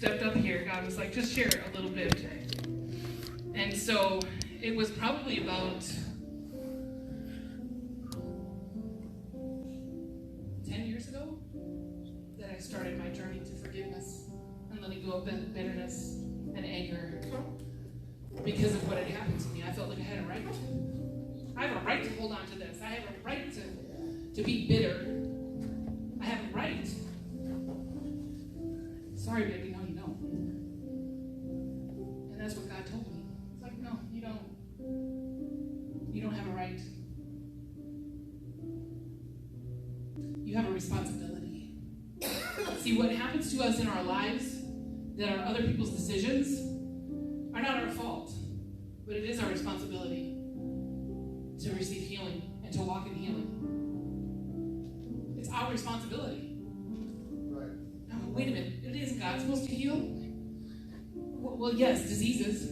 stepped up here, God was like, just share a little bit. And so it was probably about 10 years ago that I started my journey to forgiveness and letting go of bitterness and anger because of what had happened to me. I felt like I had a right. I have a right to hold on to this. I have a right to be bitter. I have a right. Sorry, baby, no, you don't. And that's what God told me. It's like, no, you don't. You don't have a right. You have a responsibility. See, what happens to us in our lives that are other people's decisions are not our fault, but it is our responsibility to receive healing and to walk in healing. It's our responsibility. Right. No, wait a minute. Isn't God supposed to heal? Well, yes, diseases.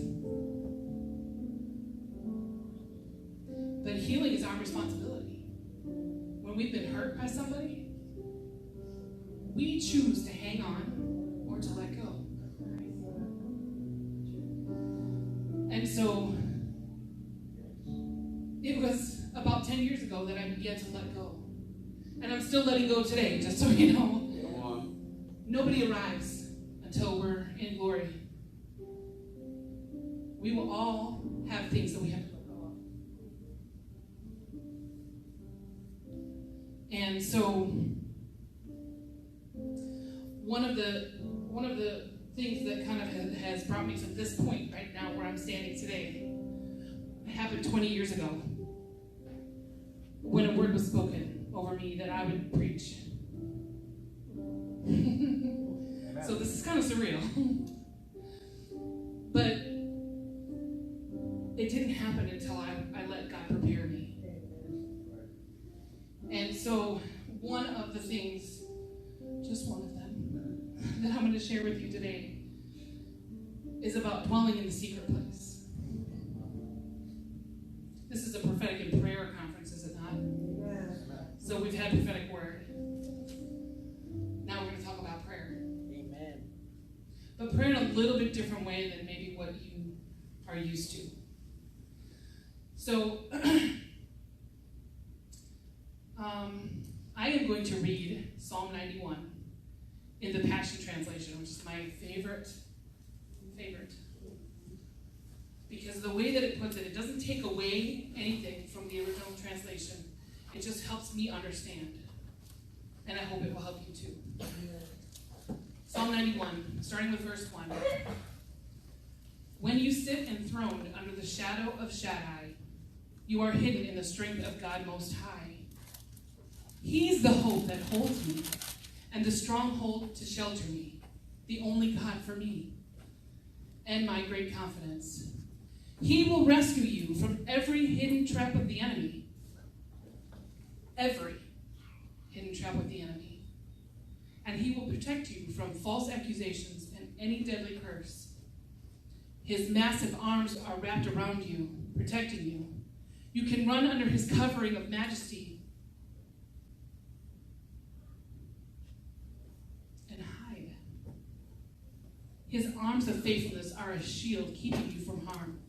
But healing is our responsibility. When we've been hurt by somebody, we choose to hang on or to let go. And so, it was about 10 years ago that I began to let go. And I'm still letting go today, just so you know. Nobody arrives until we're in glory. We will all have things that we have to let go of. And so, one of the things that kind of has brought me to this point right now where I'm standing today happened 20 years ago when a word was spoken over me that I would preach. So this is kind of surreal. But it didn't happen until I let God prepare me. And so one of the things, just one of them, that I'm going to share with you today is about dwelling in the secret place. This is a prophetic and prayer conference, is it not? Yes. So we've had prophetic word. Now we're going to talk about prayer. Amen. But prayer in a little bit different way than maybe what you are used to. So I am going to read Psalm 91 in the Passion Translation, which is my favorite. Because the way that it puts it, it doesn't take away anything from the original translation. It just helps me understand. And I hope it will help you too. Psalm 91, starting with verse 1. When you sit enthroned under the shadow of Shaddai, you are hidden in the strength of God Most High. He's the hope that holds me, and the stronghold to shelter me, the only God for me, and my great confidence. He will rescue you from every hidden trap of the enemy. Every hidden trap of the enemy. And he will protect you from false accusations and any deadly curse. His massive arms are wrapped around you, protecting you. You can run under his covering of majesty and hide. His arms of faithfulness are a shield keeping you from harm.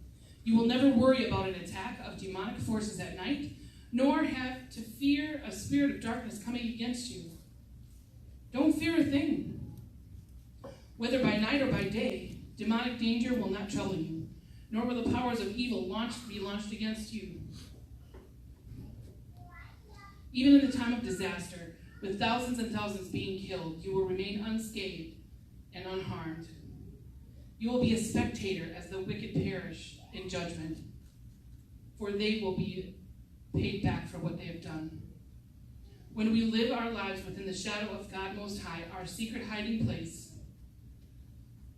You will never worry about an attack of demonic forces at night, nor have to fear a spirit of darkness coming against you. Don't fear a thing. Whether by night or by day, demonic danger will not trouble you, nor will the powers of evil be launched against you. Even in the time of disaster, with thousands and thousands being killed, you will remain unscathed and unharmed. You will be a spectator as the wicked perish in judgment, for they will be paid back for what they have done. When we live our lives within the shadow of God Most High, our secret hiding place,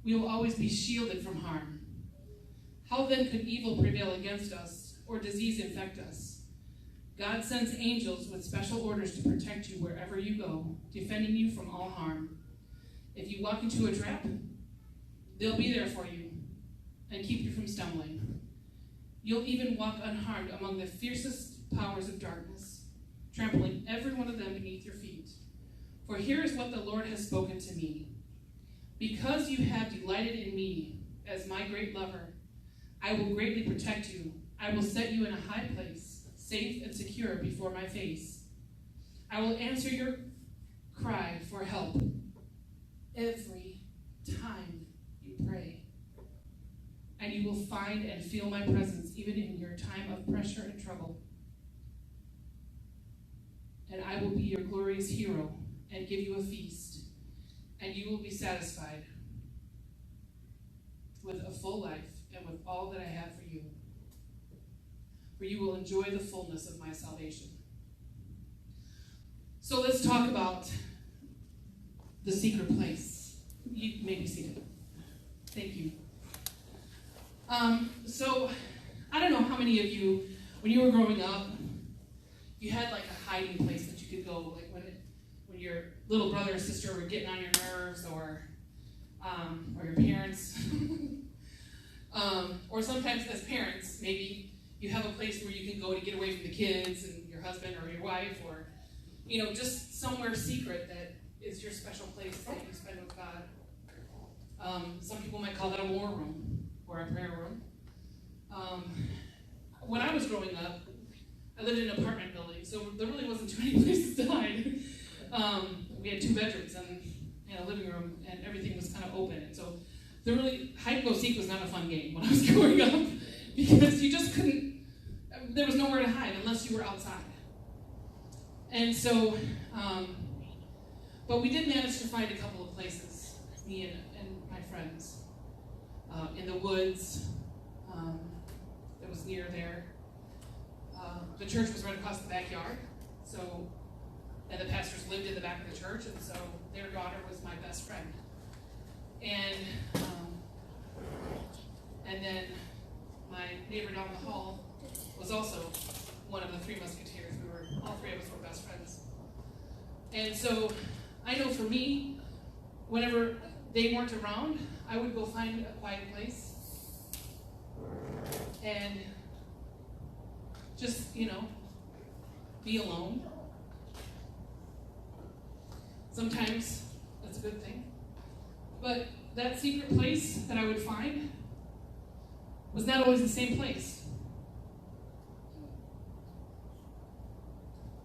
we will always be shielded from harm. How then could evil prevail against us or disease infect us? God sends angels with special orders to protect you wherever you go, defending you from all harm. If you walk into a trap, they'll be there for you and keep you from stumbling. You'll even walk unharmed among the fiercest powers of darkness, trampling every one of them beneath your feet. For here is what the Lord has spoken to me. Because you have delighted in me as my great lover, I will greatly protect you. I will set you in a high place, safe and secure before my face. I will answer your cry for help every time you pray. And you will find and feel my presence even in your time of pressure and trouble. And I will be your glorious hero and give you a feast, and you will be satisfied with a full life and with all that I have for you. For you will enjoy the fullness of my salvation. So let's talk about the secret place. You may be seated. Thank you. So I don't know how many of you, when you were growing up, you had like a hiding place that you could go, like when your little brother or sister were getting on your nerves, or your parents, or sometimes as parents, maybe you have a place where you can go to get away from the kids and your husband or your wife, or just somewhere secret that is your special place that you spend with God. Some people might call that a war room or a prayer room. When I was growing up, I lived in an apartment building, so there really wasn't too many places to hide. We had 2 bedrooms and a living room, and everything was kind of open. And so hide and go seek was not a fun game when I was growing up, because you just couldn't, there was nowhere to hide unless you were outside. And so, but we did manage to find a couple of places, me and my friends, in the woods that was near there. The church was right across the backyard, and the pastors lived in the back of the church, and so their daughter was my best friend. And then my neighbor down the hall was also one of the 3 musketeers. All 3 of us were best friends. And so I know for me, whenever they weren't around, I would go find a quiet place and just, be alone. Sometimes that's a good thing. But that secret place that I would find was not always the same place.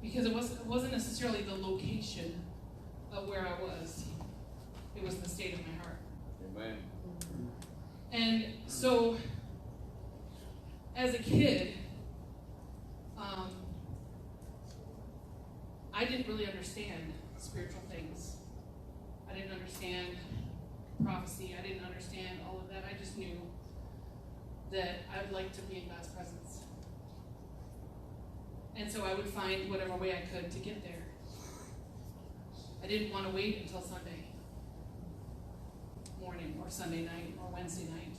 Because it wasn't necessarily the location of where I was. It was the state of my heart. Amen. And so, as a kid, I didn't really understand spiritual things. I didn't understand prophecy. I didn't understand all of that. I just knew that I would like to be in God's presence. And so I would find whatever way I could to get there. I didn't want to wait until Sunday morning or Sunday night or Wednesday night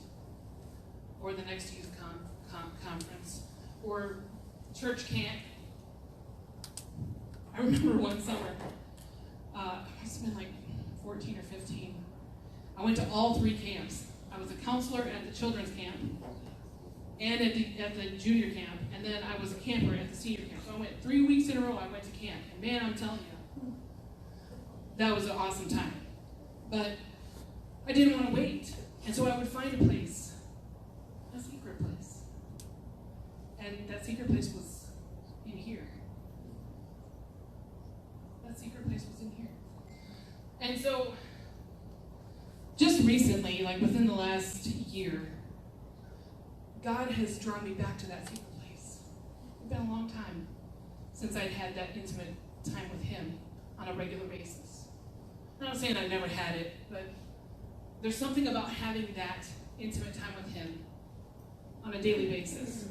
or the next youth conference or church camp. I remember one summer, I must have been like 14 or 15. I went to all 3 camps. I was a counselor at the children's camp and at the junior camp, and then I was a camper at the senior camp. So I went 3 weeks in a row, I went to camp. And man, I'm telling you, that was an awesome time. But I didn't want to wait. And so I would find a place, a secret place. And that secret place was in here. That secret place was in here. And so, just recently, like within the last year, God has drawn me back to that secret place. It's been a long time since I'd had that intimate time with Him on a regular basis. I'm not saying I've never had it, but there's something about having that intimate time with Him on a daily basis.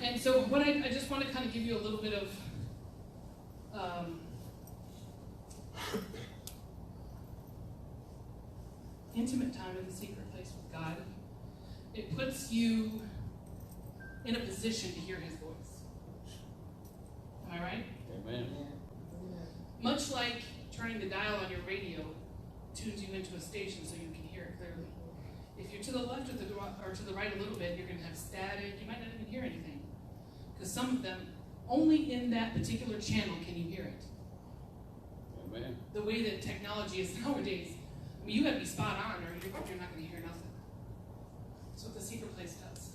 And so what I just want to kind of give you a little bit of intimate time in the secret place with God. It puts you in a position to hear His voice. Am I right? Amen. Much like turning the dial on your radio tunes you into a station so you can hear it clearly. If you're to the left or to the right a little bit, you're going to have static. You might not even hear anything. Because some of them, only in that particular channel can you hear it. Amen. The way that technology is nowadays, I mean, you got to be spot on, or you're not going to hear nothing. That's what the secret place does.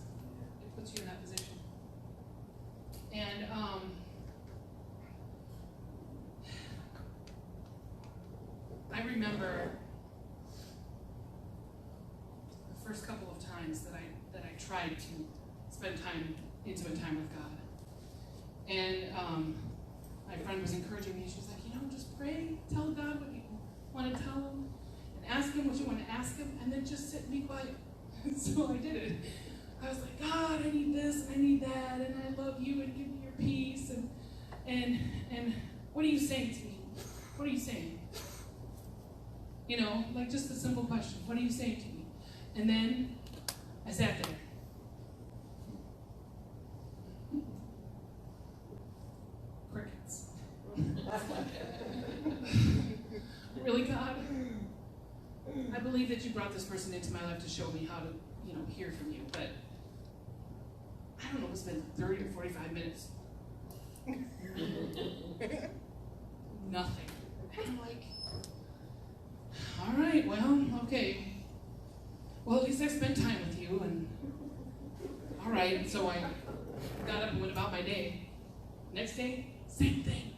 It puts you in that position. And I remember the first couple of times that I tried to spend intimate time with God. And my friend was encouraging me. She was like, just pray, tell God what you want to tell him, and ask him what you want to ask him, and then just sit and be quiet. So I did it. I was like, God, I need this, and I need that, and I love you, and give me your peace, and what are you saying to me? What are you saying? Like just a simple question. What are you saying to me? And then I sat there. Crickets. Really, God? I believe that you brought this person into my life to show me how to, hear from you, but I don't know, it's been 30 or 45 minutes. Nothing. And I'm like, all right, well, okay. Well, at least I spent time with you, and all right. And so I got up and went about my day. Next day, same thing.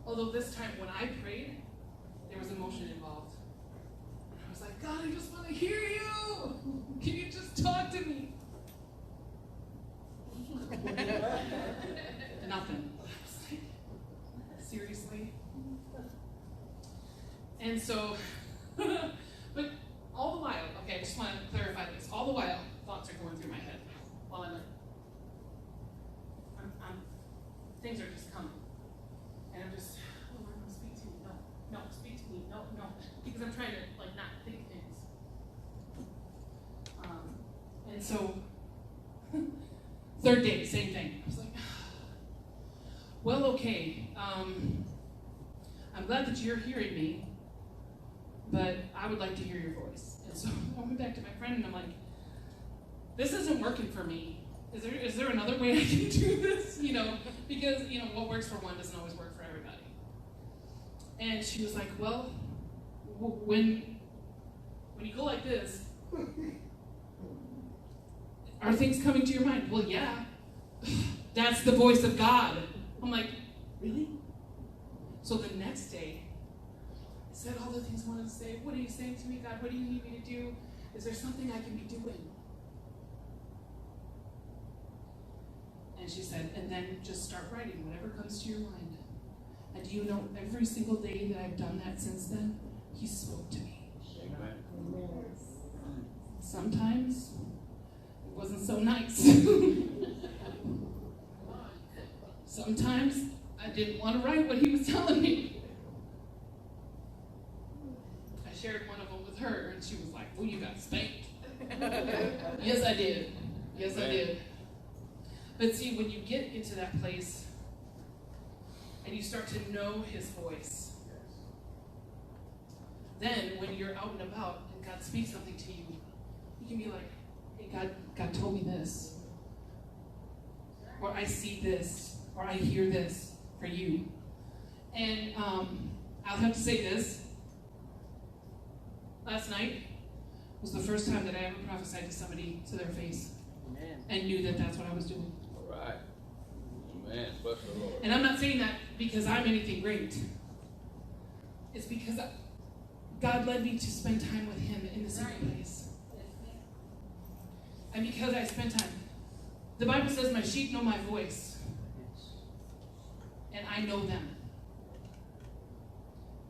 Although this time when I prayed, there was emotion involved. And I was like, God, I just want to hear you. Can you just talk to me? Nothing. I was like, seriously? And so, but all the while, okay, I just want to clarify this. All the while, thoughts are going through my head while I'm things are just coming. And I'm just, oh, Lord, no, speak to me. No, speak to me. No. Because I'm trying to, not think things. And so, third day, same thing. I was like, well, okay. I'm glad that you're hearing me, but I would like to hear your voice. And so I went back to my friend and I'm like, this isn't working for me. Is there another way I can do this? Because, what works for one doesn't always work for everybody. And she was like, well, when you go like this, are things coming to your mind? Well, yeah. That's the voice of God. I'm like, really? So the next day, I said all the things I wanted to say. What are you saying to me, God? What do you need me to do? Is there something I can be doing? And she said, and then just start writing whatever comes to your mind. And do you know, every single day that I've done that since then, he spoke to me. Amen. Sometimes it wasn't so nice. Sometimes I didn't want to write what he was telling me. I shared one of them with her, and she was like, well, you got spanked. Yes, I did. Yes, I did. But see, when you get into that place and you start to know his voice, then when you're out and about and God speaks something to you, you can be like, hey, God told me this. Or I see this. Or I hear this for you. And I'll have to say this. Last night was the first time that I ever prophesied to somebody to their face. Amen. And knew that that's what I was doing. All right. Amen. Bless the Lord. And I'm not saying that because I'm anything great. It's because God led me to spend time with him in the secret place. And because I spent time, the Bible says my sheep know my voice. And I know them.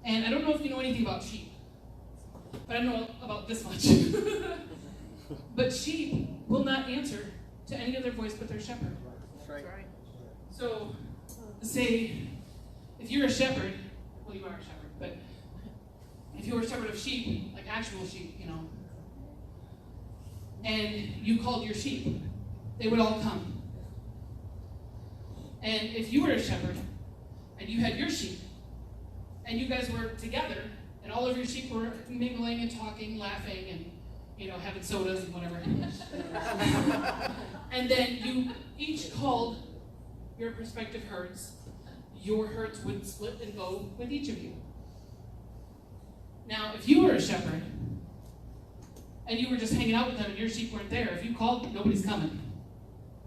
And I don't know if you know anything about sheep, but I know about this much. But sheep will not answer to any other voice but their shepherd. That's right. So, say, if you're a shepherd, well, you are a shepherd, but if you were a shepherd of sheep, like actual sheep, and you called your sheep, they would all come. And if you were a shepherd, and you had your sheep, and you guys were together, and all of your sheep were mingling and talking, laughing, and, having sodas and whatever. And then you each called your respective herds. Your herds would split and go with each of you. Now, if you were a shepherd, and you were just hanging out with them and your sheep weren't there, if you called, nobody's coming.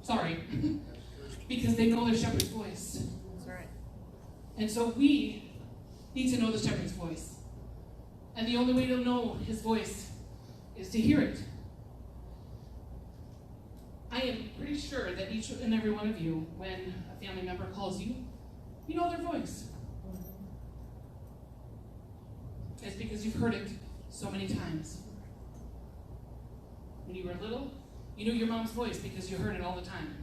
Sorry. Because they know their shepherd's voice. That's right. And so we need to know the shepherd's voice. And the only way to know his voice is to hear it. I am pretty sure that each and every one of you, when a family member calls you, you know their voice. It's because you've heard it so many times. When you were little, you knew your mom's voice because you heard it all the time.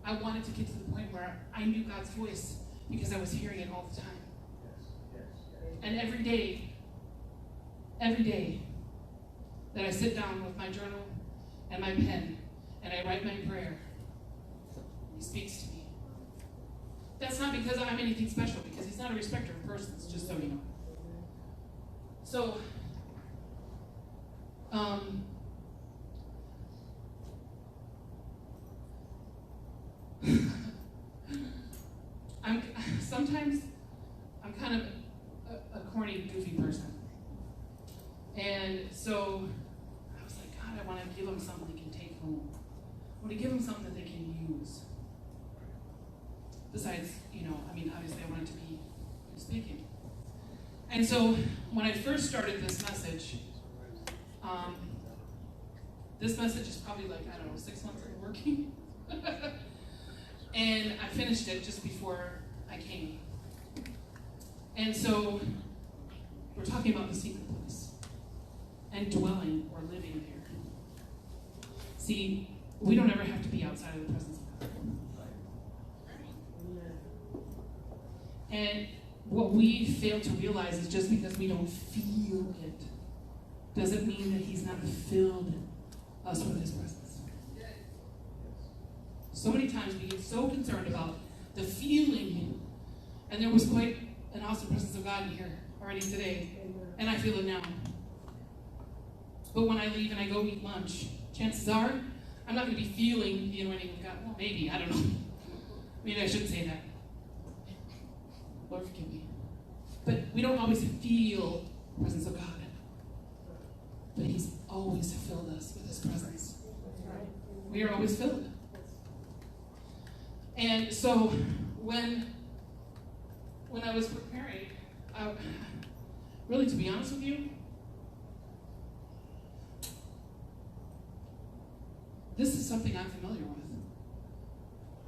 I wanted to get to the point where I knew God's voice because I was hearing it all the time. And every day that I sit down with my journal and my pen and I write my prayer, he speaks to me. That's not because I'm anything special, because he's not a respecter of persons, just so you know. So, sometimes I'm kind of a corny, goofy person. And so I was like, God, I want to give them something they can take home. I want to give them something that they can use. Besides, obviously I want it to be speaking. And so when I first started this message is probably 6 months of working. And I finished it just before I came. And so we're talking about the secret place and dwelling or living there. See, we don't ever have to be outside of the presence of God. And what we fail to realize is just because we don't feel it doesn't mean that he's not filled us with his presence. So many times we get so concerned about the feeling, and there was quite an awesome presence of God in here already today, and I feel it now. But when I leave and I go eat lunch, chances are I'm not going to be feeling the anointing of God. Well, maybe, I don't know. Maybe I shouldn't say that. Lord, forgive me. But we don't always feel the presence of God. But he's always filled us with his presence. We are always filled. And so when I was preparing, really, to be honest with you, this is something I'm familiar with.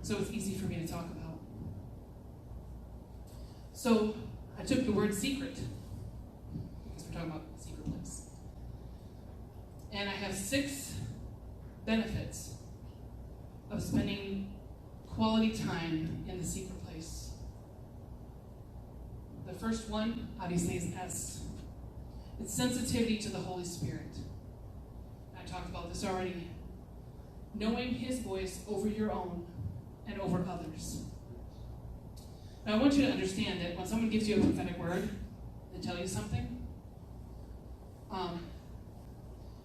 So it's easy for me to talk about. So I took the word secret, because we're talking about secret place. And I have 6 benefits of spending quality time in the secret place. The first one, obviously, is S. It's sensitivity to the Holy Spirit. I talked about this already. Knowing his voice over your own and over others. Now, I want you to understand that when someone gives you a prophetic word, they tell you something,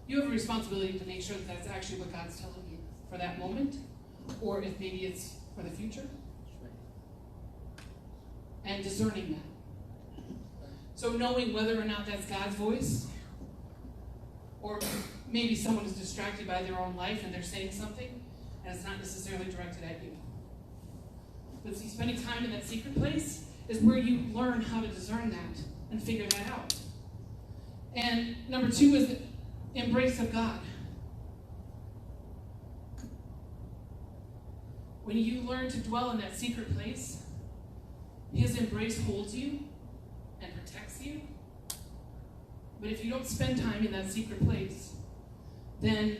you have a responsibility to make sure that that's actually what God's telling you for that moment, or if maybe it's for the future. And discerning that. So knowing whether or not that's God's voice, or maybe someone is distracted by their own life and they're saying something, and it's not necessarily directed at you. But see, spending time in that secret place is where you learn how to discern that and figure that out. And number 2 is the embrace of God. When you learn to dwell in that secret place, his embrace holds you and protects you. But if you don't spend time in that secret place, then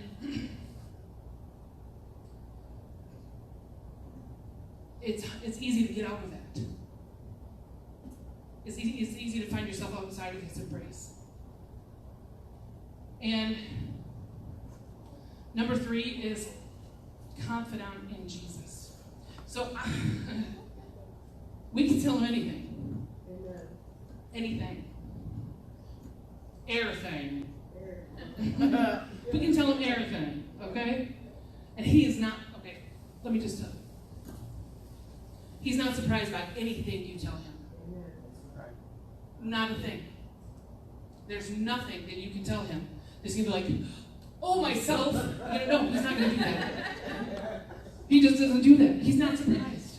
it's easy to get out of that. It's easy to find yourself outside of his embrace. And number 3 is confidant in Jesus. So we can tell him anything. Amen. Anything. Everything. We can tell him everything, okay? And he is not, okay, let me just tell you. He's not surprised by anything you tell him. Amen. Not a thing. There's nothing that you can tell him. He's going to be like, oh, myself. No, he's not going to do that. He just doesn't do that. He's not surprised.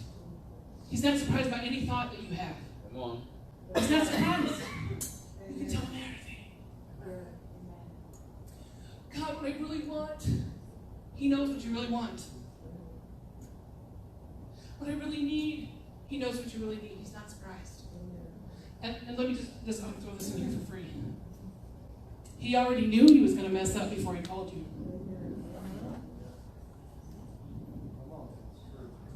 He's not surprised by any thought that you have. Come on. He's not surprised. You can tell him everything. God, what I really want. He knows what you really want. What I really need. He knows what you really need. He's not surprised. And let me just I'm going to throw this in here for free. He already knew he was going to mess up before he called you.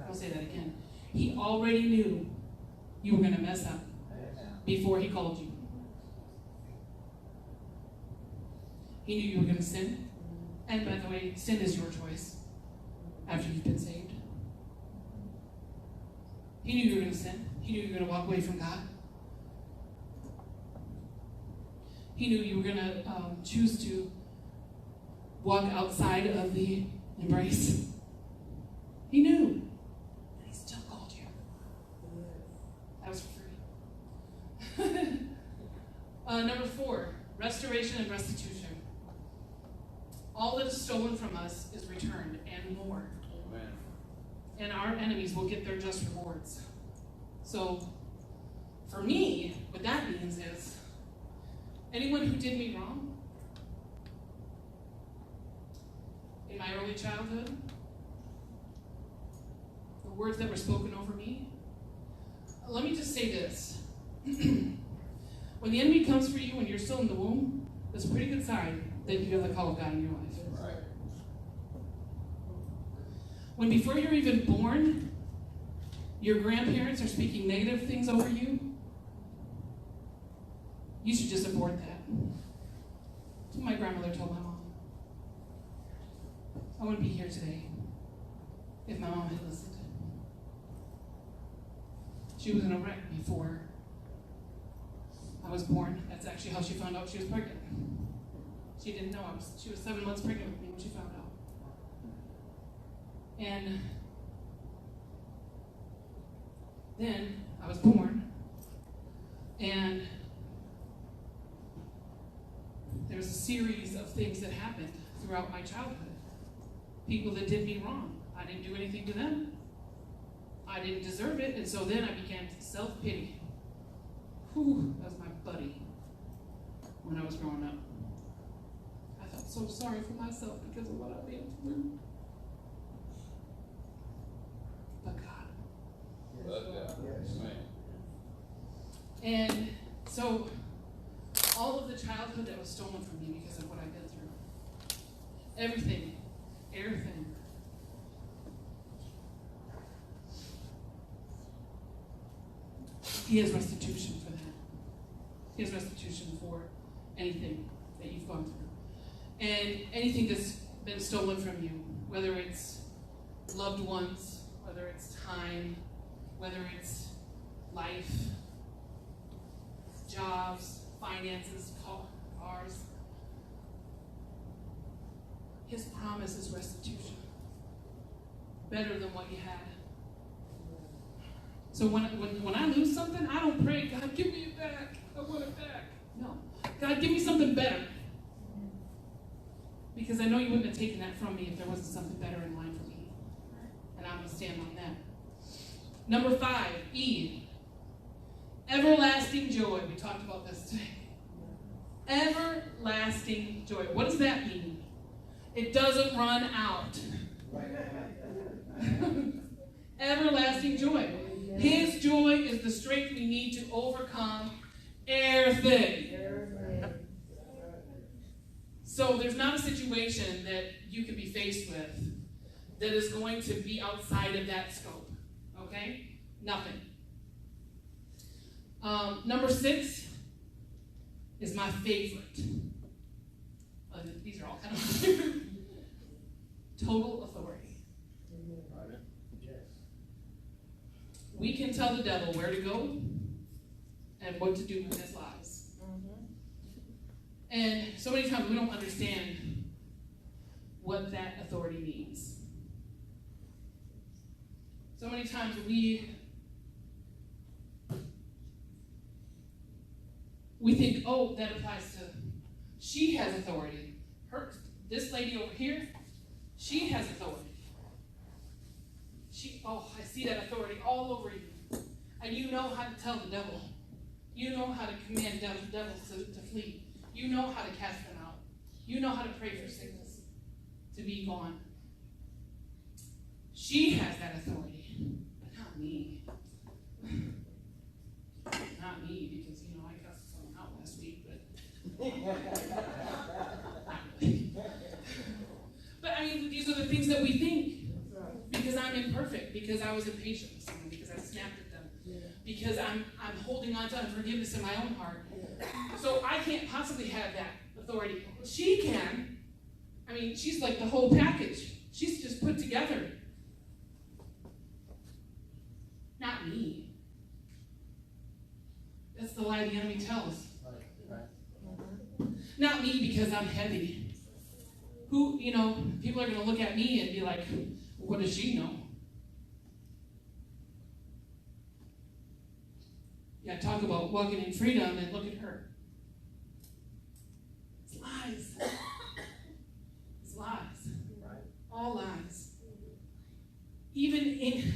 I'll say that again. He already knew you were going to mess up before he called you. He knew you were going to sin. And by the way, sin is your choice after you've been saved. He knew you were going to sin. He knew you were going to walk away from God. He knew you were going to choose to walk outside of the embrace. He knew. And he still called you. That was for free. Number 4, restoration and restitution. All that is stolen from us is returned and more. Amen. And our enemies will get their just rewards. So, for me, what that means is, anyone who did me wrong in my early childhood, the words that were spoken over me, let me just say this. When the enemy comes for you when you're still in the womb, that's a pretty good sign that you have the call of God in your life. Right. When before you're even born, your grandparents are speaking negative things over you, you should just abort that. That's what my grandmother told my mom. I wouldn't be here today if my mom had listened. She was in a wreck before I was born. That's actually how she found out she was pregnant. She didn't know she was 7 months pregnant with me when she found out. And then I was born, and there was a series of things that happened throughout my childhood. People that did me wrong. I didn't do anything to them. I didn't deserve it, and so then I began self-pity. Whew, that was my buddy when I was growing up. I felt so sorry for myself because of what I went through. But God. Amen. And so all of the childhood that was stolen from me because of what I've been through. Everything. He has restitution for that. He has restitution for anything that you've gone through. And anything that's been stolen from you, whether it's loved ones, whether it's time, whether it's life, jobs, finances, cars. His promise is restitution. Better than what you had. So when I lose something, I don't pray, God, give me it back. I want it back. No. God, give me something better. Because I know you wouldn't have taken that from me if there wasn't something better in line for me. And I'm going to stand on that. Number 5, E. Everlasting joy. We talked about this today. Everlasting joy. What does that mean? It doesn't run out. Everlasting joy. His joy is the strength we need to overcome everything. So there's not a situation that you can be faced with that is going to be outside of that scope. Okay? Nothing. Number 6 is my favorite. These are all kind of total authority. We can tell the devil where to go and what to do in his lives. And so many times we don't understand what that authority means. So many times we we think, oh, that applies to, she has authority. This lady over here, she has authority. I see that authority all over you. And you know how to tell the devil. You know how to command devils to flee. You know how to cast them out. You know how to pray for sickness to be gone. She has that authority, but not me. Not me, because, I cussed someone out last week, but not really. But these are the things that we think. Because I'm imperfect, because I was impatient with someone, because I snapped at them, because I'm holding on to unforgiveness in my own heart. So I can't possibly have that authority. She can. She's like the whole package. She's just put together. Not me. That's the lie the enemy tells. Not me because I'm heavy. People are going to look at me and be like, what does she know? Yeah, talk about walking in freedom and look at her. It's lies. It's lies. Right. All lies. Even in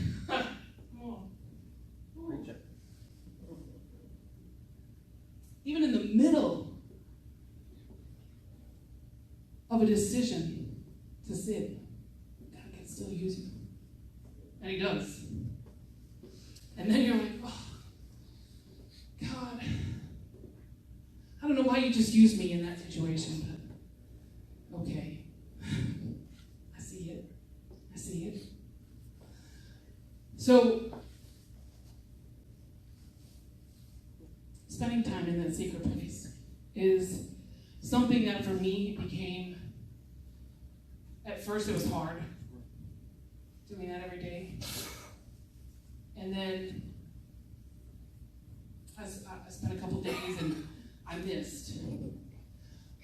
even in the middle of a decision to sin, God can still use you. And he does. And then you're like, oh, God, I don't know why you just used me in that situation, but okay. I see it. I see it. So, spending time in that secret place is something that for me became, at first it was hard, doing that every day. And then I spent a couple days and I missed.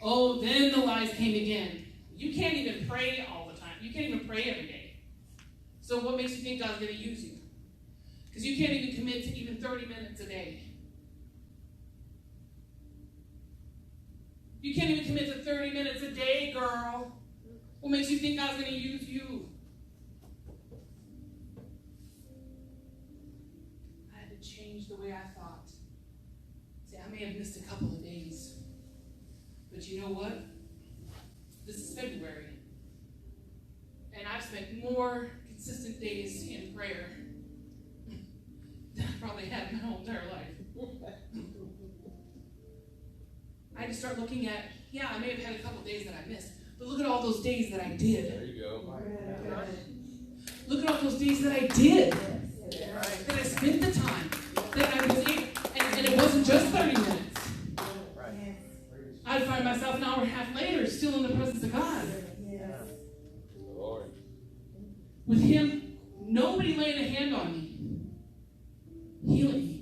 Oh, then the lies came again. You can't even pray all the time. You can't even pray every day. So what makes you think God's going to use you? Because you can't even commit to even 30 minutes a day. You can't even commit to 30 minutes a day, girl. What makes you think God's going to use you? I had to change the way I thought. See, I may have missed a couple of days. But you know what? This is February. And I've spent more consistent days in prayer than I probably had in my whole entire life. I had to start looking at, I may have had a couple of days that I missed, but look at all those days that I did. There you go. Look at all those days that I did. That I spent the time. That I was able, and it wasn't just 30 minutes. I'd find myself an hour and a half later still in the presence of God. Lord. With him, nobody laying a hand on me. Healing me.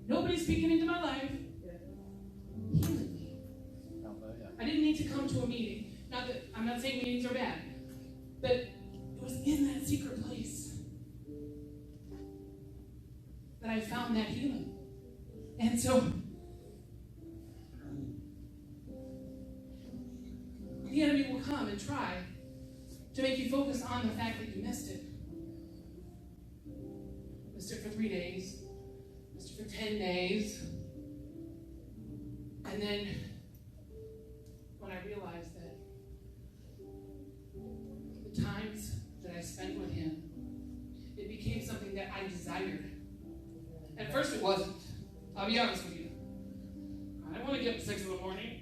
Nobody speaking into my life. Healing me. I didn't need to come to a meeting. Not that I'm not saying meetings are bad, but it was in that secret place that I found that healing. And so the enemy will come and try to make you focus on the fact that you missed it. Missed it for 3 days. Missed it for 10 days. And then when I realized that the times that I spent with him, it became something that I desired. At first it wasn't. I'll be honest with you. I don't want to get up at 6 in the morning.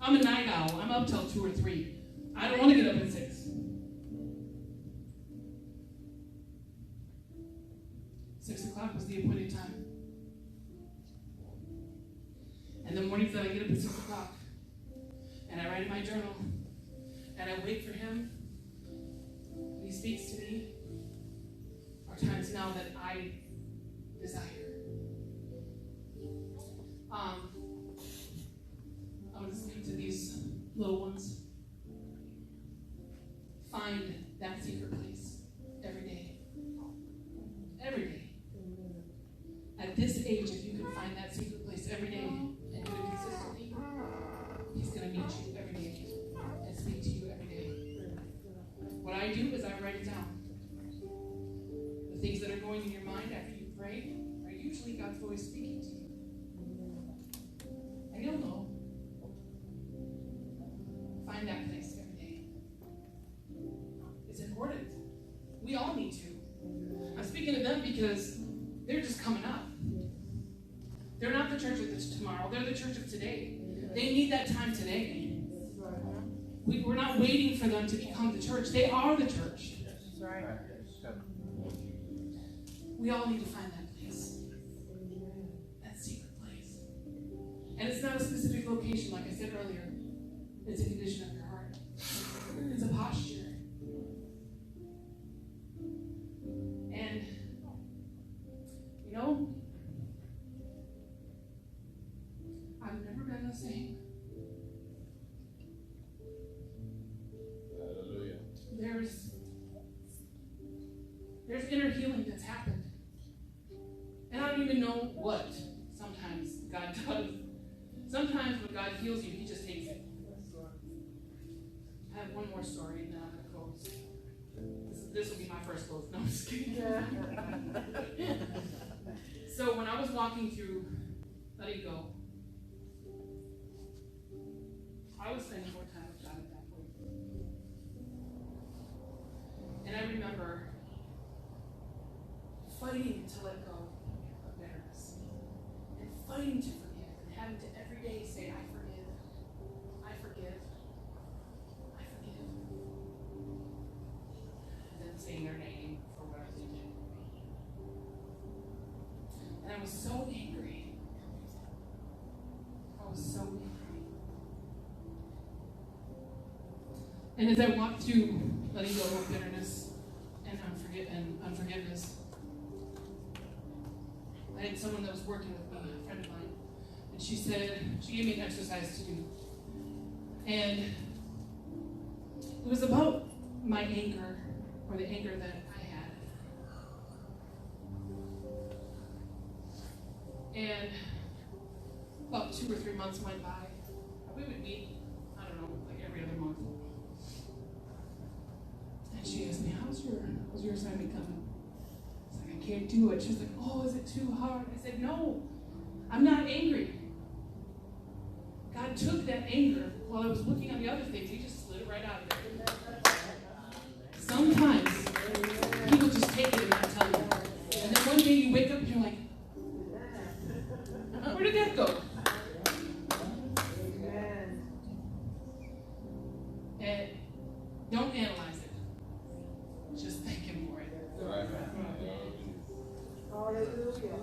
I'm a night owl. I'm up till 2 or 3. I don't want to get up at 6. 6 o'clock was the appointed time. And the mornings that I get up at 6 o'clock, and I write in my journal, and I wait for him, and he speaks to me, are times now that I desire. I'm going to speak to these little ones. Find that secret place every day. Every day. At this age, if you can find that secret place every day and do it consistently, He's going to meet you every day and speak to you every day. What I do is I write it down. The things that are going in your mind after you pray are usually God's voice speaking to you. And you'll know. Find that place every day. It's important. We all need to. I'm speaking to them because they're just coming up. They're not the church of tomorrow. They're the church of today. They need that time today. We're not waiting for them to become the church. They are the church. That's right. We all need to find that place. That secret place. And it's not a specific location, like I said earlier. It's a condition of your heart. It's a posture. And, you know, I've never been the same. Hallelujah. There's inner healing that's happened. And I don't even know what sometimes God does. Sometimes when God heals you, He just takes it. I have one more story and then I'm going to close. This will be my first close. No, I'm just kidding. So when I was walking through letting go, I was spending more time with God at that point. And I remember fighting to let go of bitterness. And fighting to forgive. And having to every day say, I forgive. I forgive. I forgive. And then saying their name for whatever they did. And I was so angry. I was so angry. And as I walked through letting go of bitterness and unforgiveness, I had someone that was working with me, a friend of mine, and she gave me an exercise to do. And it was about my anger, or the anger that I had. And about 2 or 3 months went by. We would meet, I don't know, like every other month. And she asked me, how's your assignment coming? I was like, I can't do it. She's like, oh, is it too hard? I said, no, I'm not angry. God took that anger while I was looking at the other things. He just slid it right out of there. Sometimes people just take it and not tell you. And then one day you wake up and you're like, where did that go? And don't analyze it. Just thank Him for it. Hallelujah.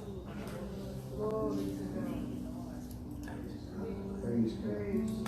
Glory to God. Praise.